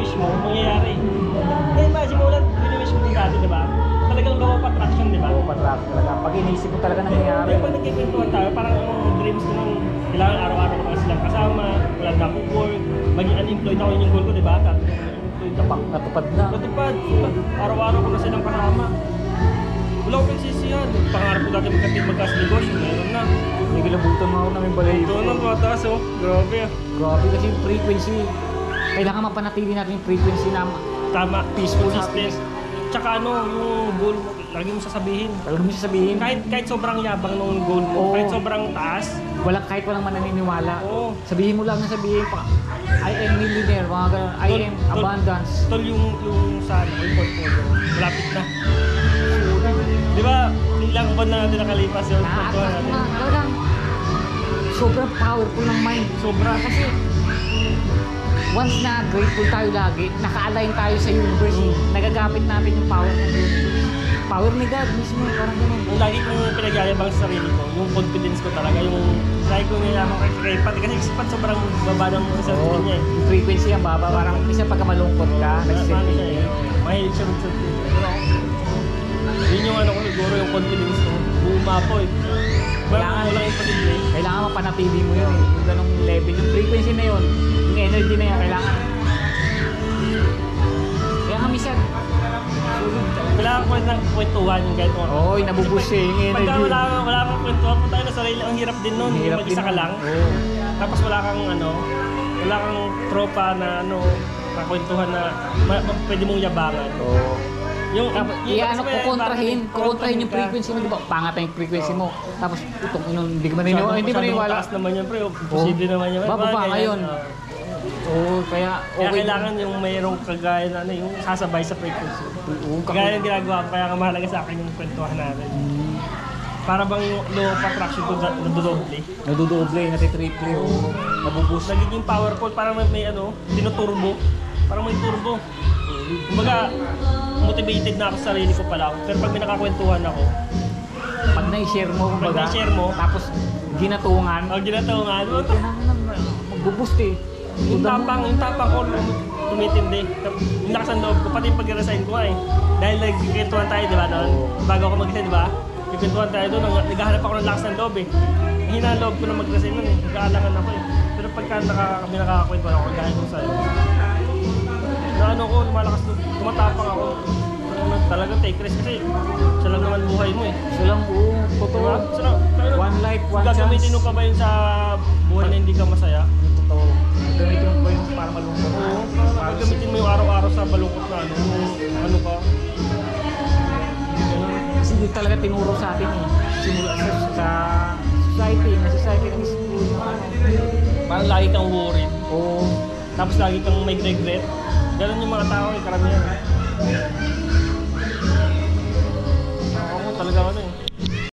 wish mo, mangyayari. Ngayon ba, simulan, wini-wish mo dati, di ba? Talagang law of attraction, di ba? Oo, patrap talaga. Pag inisip mo talaga nangyayari. Pero pag nagkikwentuhan tayo, parang yung dreams ko nung kailangan araw-araw ko lang silang kasama, wala na akong work, maging unemployed ako, yun yung goal ko, di ba? Natupad na. Natupad. Araw-araw ko na silang kasama. Wala ko pagsisihan. Pangarap ko dati magkas-negosyo, meron na. May kilabutan mo ako namin balay. Ito na, mataas oh. Grabe ah. Grabe kasi yung frequency. Kailangan mapanatili natin yung frequency na Tama. peaceful Consistent. Tsaka ano, yung goal mo, lagi mo sasabihin. Talaga mo sasabihin. Kahit sobrang yabang nung goal mo, Oo. kahit sobrang taas, Kahit walang mananiniwala. Oo. Sabihin mo lang na sabihin pa. I am millionaire, mga ganun. I am abundance. Tol yung sa yung portfolio, malapit na. Di ba, ilang buwan na natin nakalipas yung portfolio natin. Talagang sobrang powerful ng mind. Sobra. Kasi once na grateful tayo lagi, naka-align tayo sa universe. Nagagamit natin yung power ng universe. Power ni God mismo, parang ganun. Yung lagi kong pinagyayabang sa sarili ko, yung confidence ko talaga, yung lagi kong niyayabang kay Pat. Kasi sipat sobrang baba ng sarili niya eh. Yung frequency ang baba, parang minsan pagka malungkot ka, Paano siya nagsiselfie. eh. Mahilig siya mag-selfie. Pero yun yung ano ko siguro, yung confidence ko. Bumapo eh. Kailangan- Walang imposible. Kailangan mapanatili mo yun eh. Yung ganong level, yung frequency na yun, yung energy na yan, kailangan. Kaya nga minsan, Kailangan ko ng kwentuhan yung kahit mga. oy, nabubus eh, yung energy. Pagka wala kang kwentuhan, punta ka na sarili, ang hirap din nun. Hirap Mag-isa din ka nun. lang. Oo. Tapos wala kang tropa na kakwentuhan na pwede mong yabangan. Oo. Yung Tapos, kukontrahin yung frequency mo, di ba? Pangat na yung frequency mo. Tapos, itong hindi ka maniniwala. Hindi maniniwala. Taas naman yan, pre. Posible naman yan. Bababa Mga ngayon. ganyan. Oo, kaya Kaya okay. kailangan yung mayroong kagaya na yung sasabay sa frequency. Oo, Kagaya yung ginagawa ko, kaya mahalaga sa akin yung kwentuhan natin. Para bang yung law of attraction ko nadudoble. Nadudoble, natitriple. Oo. Nabubus. Nagiging powerful, parang may tinuturbo. Parang may turbo. Kumbaga, motivated na ako sa sarili ko pala. Pero pag may nakakwentuhan ako, Pag na-share mo, kumbaga, na-share mo, tapos ginatungan, ginataungan, magbuboost eh. yung tapang ko tumitindi. Yung lakas ng loob ko, pati yung pag-resign ko eh. Dahil nagkikwentuhan tayo, di ba noon? Bago ako mag-resign, di ba? Nagkikwentuhan tayo doon, naghahanap ako ng lakas ng loob eh. Hina ang loob ko na mag-resign noon eh. Nag-aalangan ako eh. Pero pagka kami nakakakwentuhan ako, gaya ko sa'yo. Na ano ko, lumalakas, tumatapang ako. Talagang take risk kasi siya lang naman buhay mo eh. So lang, totoo. Diba? One life, one chance. Gagamitin mo pa ba yun sa buhay na hindi ka masaya? Totoo. Gamitin mo ba yung para malungkot? Oo. Gagamitin mo yung araw-araw sa balungkot na ano ka. Kasi hindi talaga tinuro sa atin eh. Simula sa society, na society ng school. Parang lagi kang worried. Oo. Tapos lagi kang may regret. Ganun yung mga tao eh, karamihan. Ako talaga ano eh.